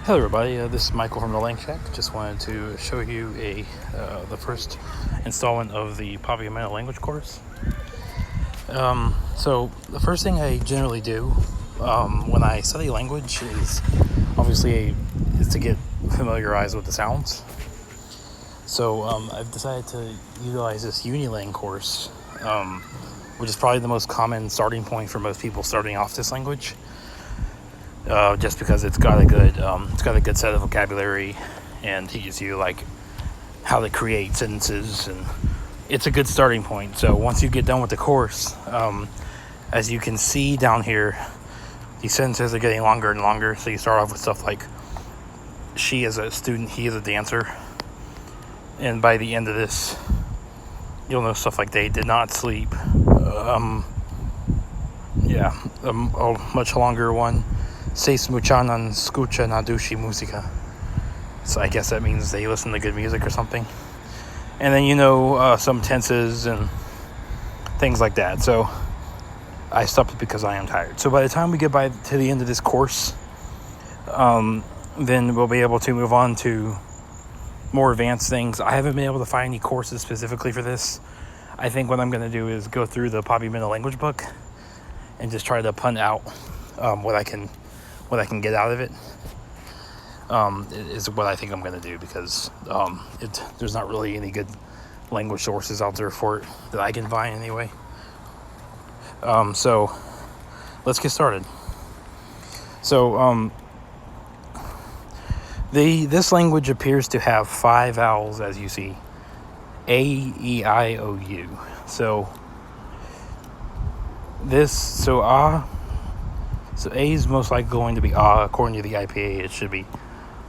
Hello everybody, this is Michael from the LangShack. Just wanted to show you the first installment of the Papiamento language course. So the first thing I generally do when I study language is obviously to get familiarized with the sounds. So I've decided to utilize this Unilang course, which is probably the most common starting point for most people starting off this language. Just because it's got a good set of vocabulary and teaches you like how to create sentences, and it's a good starting point. So once you get done with the course, as you can see down here, these sentences are getting longer and longer. So you start off with stuff like she is a student, he is a dancer, and by the end of this you'll know stuff like they did not sleep. A much longer one. Se smuchanan escucha nadushi música. So I guess that means they listen to good music or something. And then some tenses and things like that. So I stopped it because I am tired. So by the time we get to the end of this course, then we'll be able to move on to more advanced things. I haven't been able to find any courses specifically for this. I think what I'm going to do is go through the Papiamento language book and just try to punt out what I can get out of it. Is what I think I'm going to do, because there's not really any good language sources out there for it that I can find anyway. So let's get started. So this language appears to have 5 vowels, as you see: A, E, I, O, U. So So A is most likely going to be according to the IPA. It should be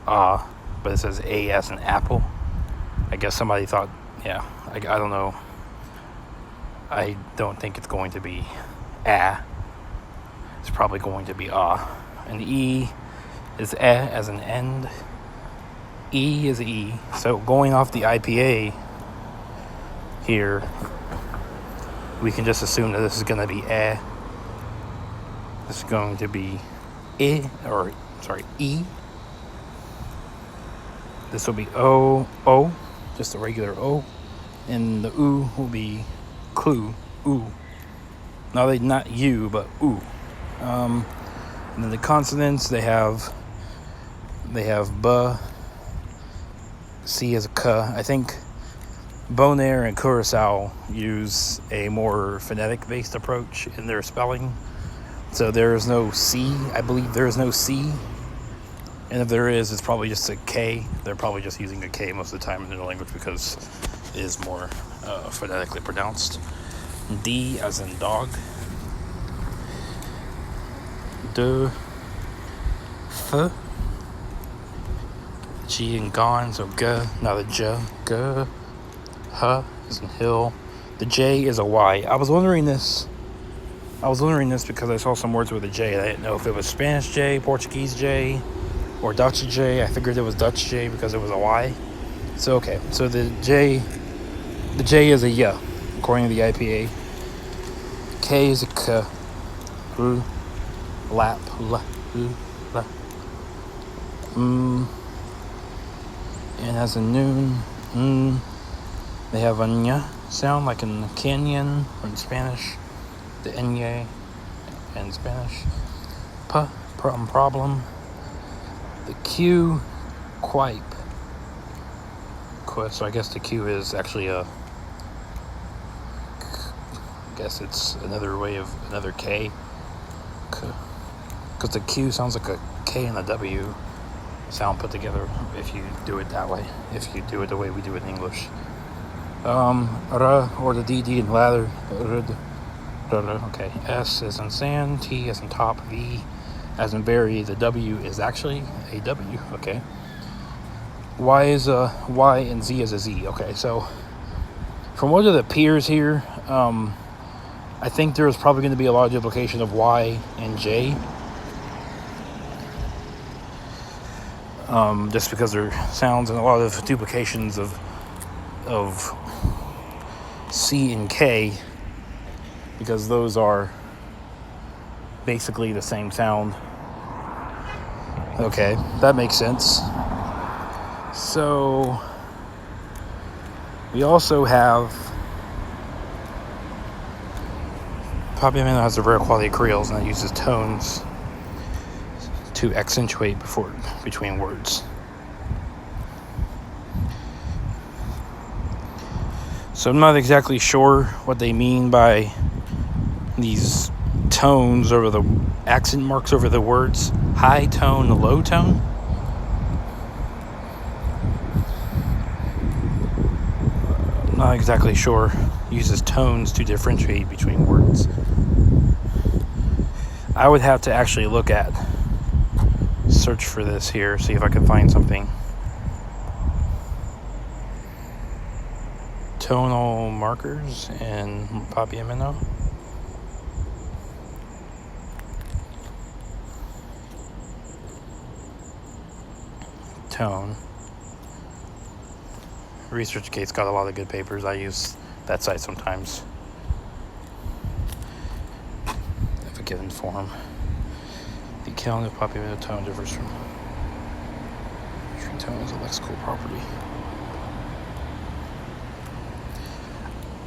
but it says A as an apple. I guess somebody thought, I don't know. I don't think it's going to be A. It's probably going to be And E is as an end. E is E. So going off the IPA here, we can just assume that this is going to be A. This is going to be E. This will be O, just a regular O. And the U will be clue, U. Not U, but U. And then the consonants, they have B, C as a K. I think Bonaire and Curacao use a more phonetic-based approach in their spelling. So there is no C. I believe there is no C. And if there is, it's probably just a K. They're probably just using a K most of the time in their language because it is more phonetically pronounced. D as in dog. D. F. G and gone, so G, not a J. G. H as in hill. The J is a Y. I was wondering this because I saw some words with a J. I didn't know if it was Spanish J, Portuguese J, or Dutch J. I figured it was Dutch J because it was a Y. So okay, so the J is a Y, according to the IPA. K is a K. R, lap, L, L. And as a noon, they have a Ñ sound like in canyon or in Spanish. The Ñ in Spanish. P, problem. The Q, quipe. So I guess the Q is actually I guess it's another way of another K. Because the Q sounds like a K and a W sound put together if you do it that way. If you do it the way we do it in English. R, or the DD in lather. Okay, S as in sand, T as in top, V as in berry. The W is actually a W. Okay. Y is a Y and Z is a Z. Okay, so from what are the peers here, I think there's probably going to be a lot of duplication of Y and J. Just because there are sounds and a lot of duplications of C and K, because those are basically the same sound. Okay, that makes sense. So we also have Papiamento has a rare quality of creoles, and it uses tones to accentuate between words. So I'm not exactly sure what they mean by these tones over the accent marks over the words. High tone, low tone. I'm not exactly sure. Uses tones to differentiate between words. I would have to actually search for this here, see if I can find something. Tonal markers in Papiamento. Tone. ResearchGate's got a lot of good papers. I use that site sometimes. If a given form. The count of Papiamento tone differs from tree tone as a lexical property.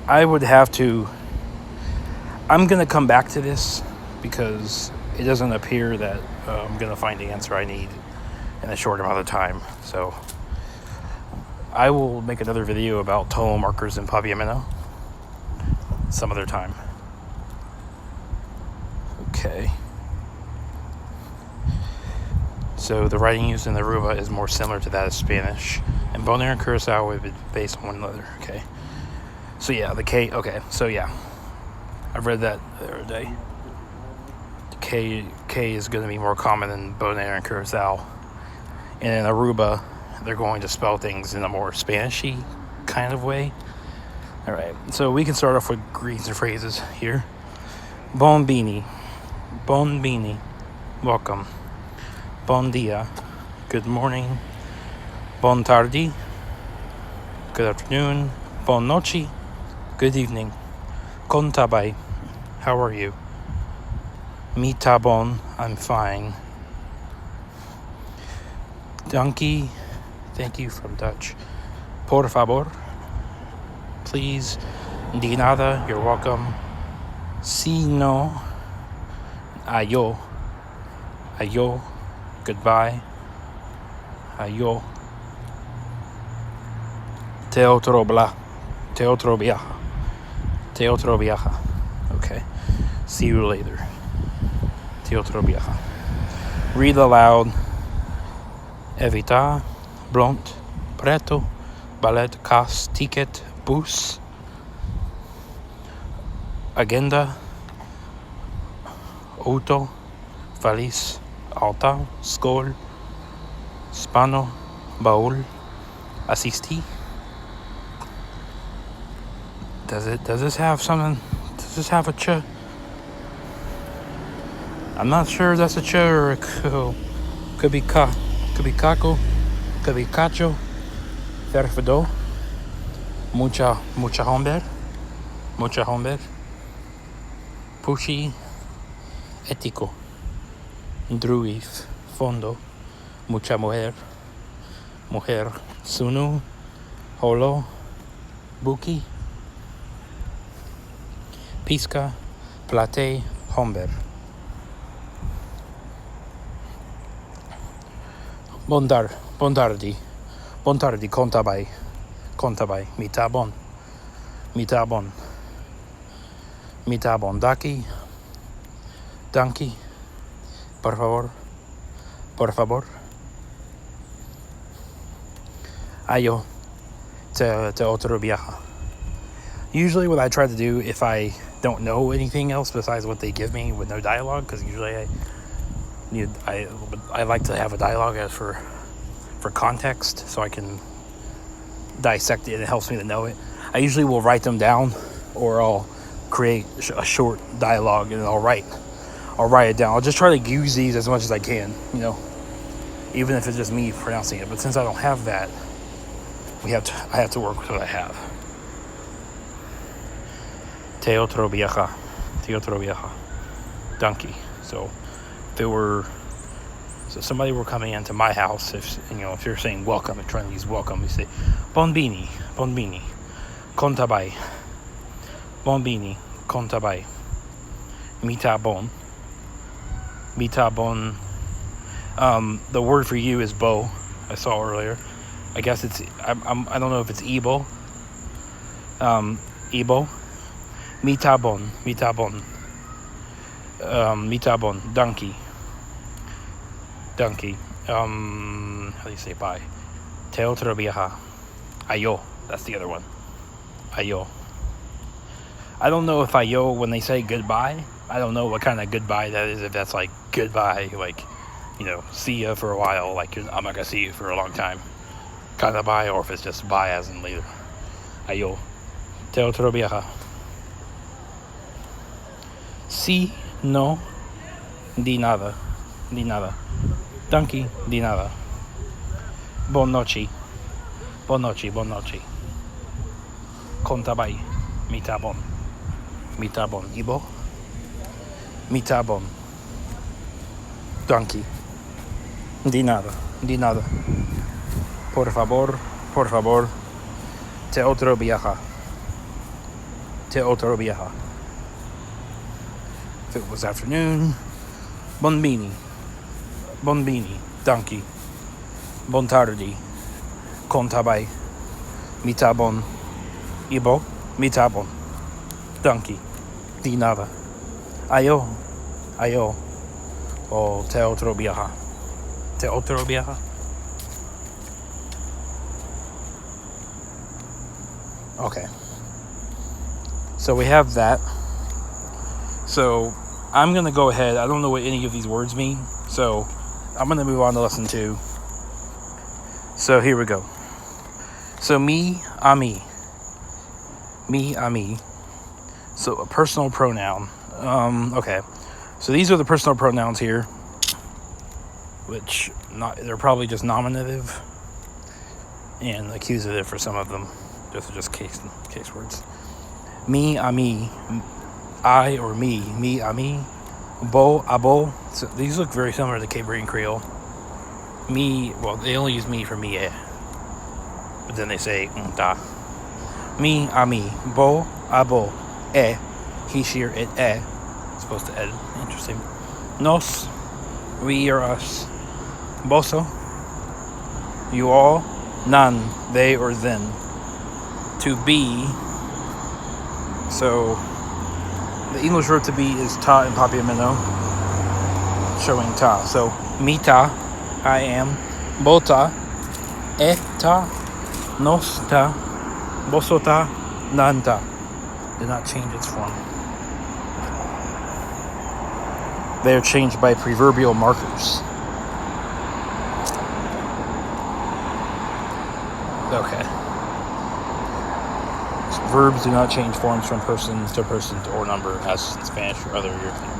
I'm going to come back to this because it doesn't appear that I'm going to find the answer I need in a short amount of time. So I will make another video about tonal markers in Papiamento some other time. Okay. So the writing used in the Aruba is more similar to that of Spanish, and Bonaire and Curacao would be based on one another. Okay. So yeah, the K. Okay. So yeah, I read that the other day. The K is going to be more common in Bonaire and Curacao, and in Aruba, they're going to spell things in a more Spanishy kind of way. All right. So we can start off with greetings and phrases here. Bonbini, welcome. Bon dia, good morning. Bon tardi, good afternoon. Bon noche, good evening. Contabay, how are you? Mi ta bon, I'm fine. Danke, thank you from Dutch. Por favor, please. De nada, you're welcome. Si no, ayo, goodbye. Ayo. Te otro viaja. Okay. See you later. Te otro viaja. Read aloud. Evita, blont, preto, ballet, cas, ticket, bus. Agenda. Auto, valise, alta, skol, spano, baul, asisti. Does this have something? Does this have a ch? I'm not sure if that's a ch or a ko. Could be ka. Could be caco. Could be cacho. Ferfado. Mucha homber. Pushi. Ético. Druif. Fondo. Mucha mujer. Sunu. Holo. Buki. Pisca. Plate. Homber. Bontardi, contabay, mitabon, danki, por favor, ayo, te otro viaja. Usually what I try to do if I don't know anything else besides what they give me with no dialogue, because usually I like to have a dialogue as for context so I can dissect it and it helps me to know it. I usually will write them down, or I'll create a short dialogue and I'll write it down. I'll just try to use these as much as I can, even if it's just me pronouncing it. But since I don't have that, I have to work with what I have. Te otro viaja. So if somebody were coming into my house, if you're saying welcome and trying to use welcome, you say bonbini, contabai, bonbini, contabai, mita bon. The word for you is bo. I saw earlier. I guess it's I don't know if it's Igbo. Igbo. Mitabon. Donkey. How do you say bye? Teotrobiaha. Ayo. That's the other one. Ayo. I don't know if ayo, when they say goodbye, I don't know what kind of goodbye that is. If that's like goodbye, like, see ya for a while, like I'm not gonna see you for a long time, kind of bye, or if it's just bye as in later. Ayo. Te otro viaja. Si, no, di nada. Donkey, di nada. Bon noche. Contabay. Mitabon. Ibo. Mitabon. Donkey. Di nada. Por favor. Te otro viaja. If it was afternoon, bonbini. Donkey. Bon tardi. Contabay. Mitabon. Ibo. Mitabon. Donkey. Di nada. Ayo. O te otro viaja. Okay. So we have that. So I'm going to go ahead. I don't know what any of these words mean. So I'm going to move on to lesson 2. So here we go. So me, ami. So a personal pronoun. Okay. So these are the personal pronouns here, which they're probably just nominative and accusative for some of them. Just case words. Me, ami. I or me, ami. Bo, abo. So these look very similar to Cape Breton Creole. Me, well, they only use me for me, but then they say da. Me, ami. Bo, abo. He, she, or it, It's supposed to ed. Interesting. Nos, we or us. Boso, you all. None, they or then. To be. So the English verb to be is ta in Papiamento, showing ta. So mita, I am. Bota, eta, nosta, bosota, nanta. Did not change its form. They are changed by proverbial markers. Okay. Verbs do not change forms from person to person or number, as in Spanish or other European.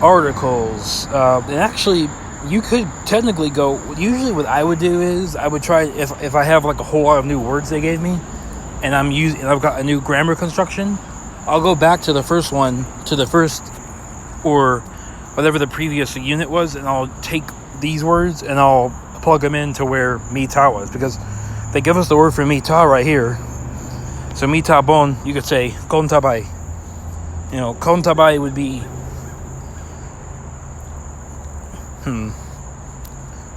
Articles. And actually, you could technically go. Usually, what I would do is I would try if I have like a whole lot of new words they gave me, and I've got a new grammar construction. I'll go back to the first or whatever the previous unit was, and I'll take these words and I'll plug them into where mita was, because they give us the word for mita right here. So mita bon, you could say contabay. Contabay would be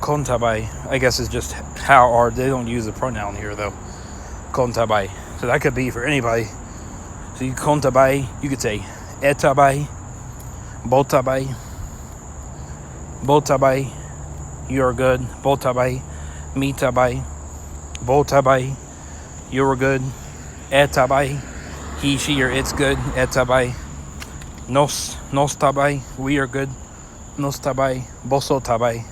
contabay, I guess, is just how they don't use a pronoun here though. Contabay. So that could be for anybody. So you contabay, you could say etabay, botabay, you're good, botabay, mitabay, botabay, you're good, etabay, he, she, or it's good, etabay, nostabay, we are good, nostabay, bosotabay,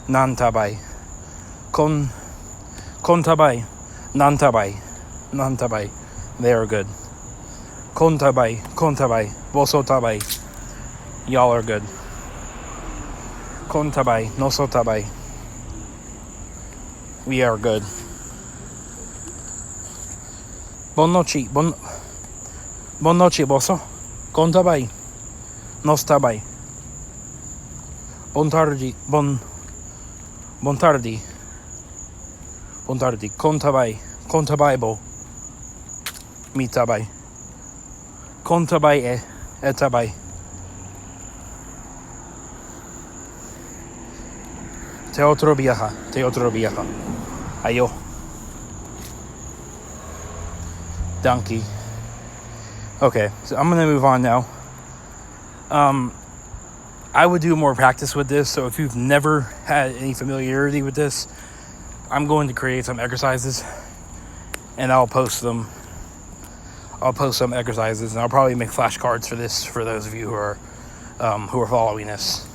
nantabay, contabay, nantabay, they are good. Contabay, bosotabay, y'all are good. Contabay, nosotabay, we are good. Bon noche, boso. Contabay, nostabay, Bon tardi. Bon tardi. Bon tardi. Contabaibo. Mitabai. Contabai etabai. Te otro viaja. Ayo. Donkey. Okay, so I'm gonna move on now. I would do more practice with this, so if you've never had any familiarity with this, I'm going to create some exercises and I'll post them. I'll post some exercises and I'll probably make flashcards for this for those of you who are following this.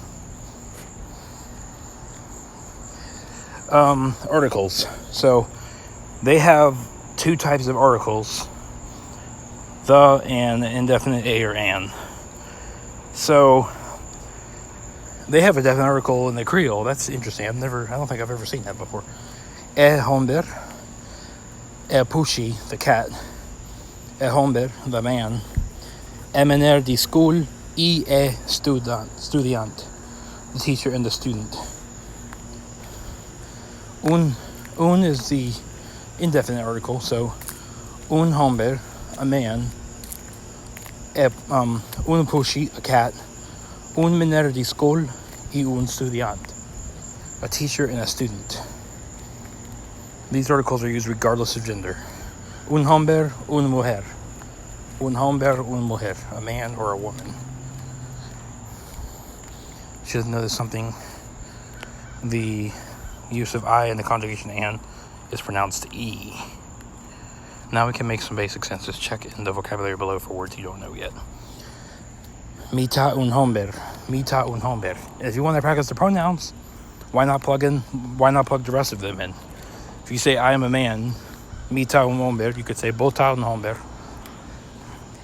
Articles. So they have two types of articles: the and indefinite a or an. So they have a definite article in the Creole. That's interesting. I don't think I've ever seen that before. E hombre, e pushi, the cat. E hombre, the man. E mener de school, e studiant, the teacher and the student. Un is the indefinite article, so un hombre, a man. Un pushi, a cat. Un mener de school y un estudiant, a teacher and a student. These articles are used regardless of gender. Un hombre, una mujer. Un hombre, una mujer, a man or a woman. You should notice something. The use of I and the conjugation an is pronounced E. Now we can make some basic sentences. Check in the vocabulary below for words you don't know yet. Mita un hombre. Mita un hombre. If you want to practice the pronouns, why not plug the rest of them in? If you say I am a man, mita un hombre, you could say bota un hombre,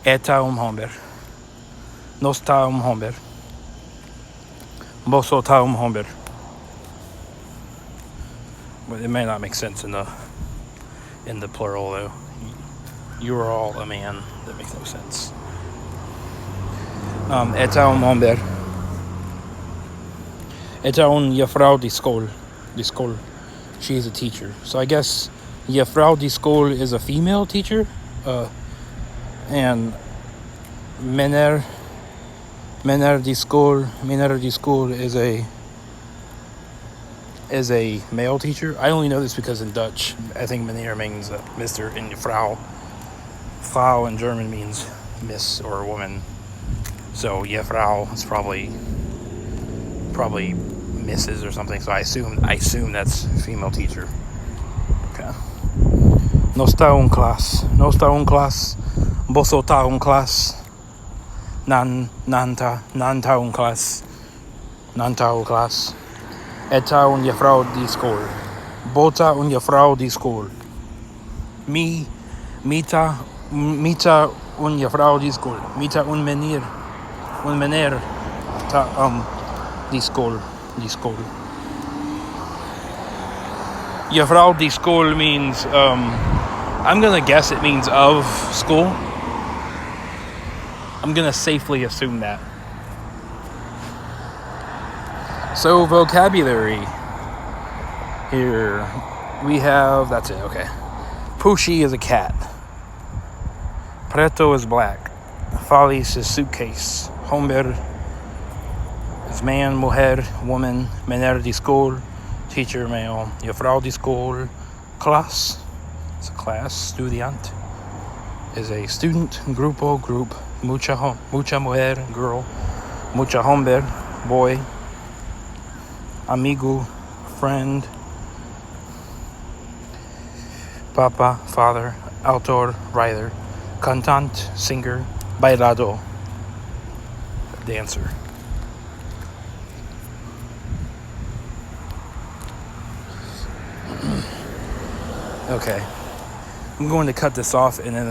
eta un hombre, nosta un hombre, bosota un hombre. But it may not make sense in the plural though. You are all a man. That makes no sense. Eta un hombre. Eta un juffrouw de school. She is a teacher. So I guess juffrouw de school is a female teacher. And meneer de school is a male teacher. I only know this because in Dutch, I think meneer means Mr. and Frau. Frau in German means miss or woman. So Frau is probably Mrs. or something. So I assume that's female teacher. Okay. No está un class. Bosota un class. Nanta un class. Eta un juffrouw de school. Bota un juffrouw de school. Mita un juffrouw de school. Mita un meneer de school. Juffrouw de school means I'm gonna guess it means of school. I'm gonna safely assume that. So vocabulary. Here we have, that's it, okay. Pushi is a cat. Preto is black. Falis is suitcase. Hombre is man, mujer, woman. Mener de school, teacher, male. Juffrouw de school, class, it's a class. Estudiant is a student. Grupo, group. Mucha mujer, girl. Mucha hombre, boy. Amigo, friend. Papa, father. Autor, writer. Cantant, singer. Bailado, dancer. Okay, I'm going to cut this off and then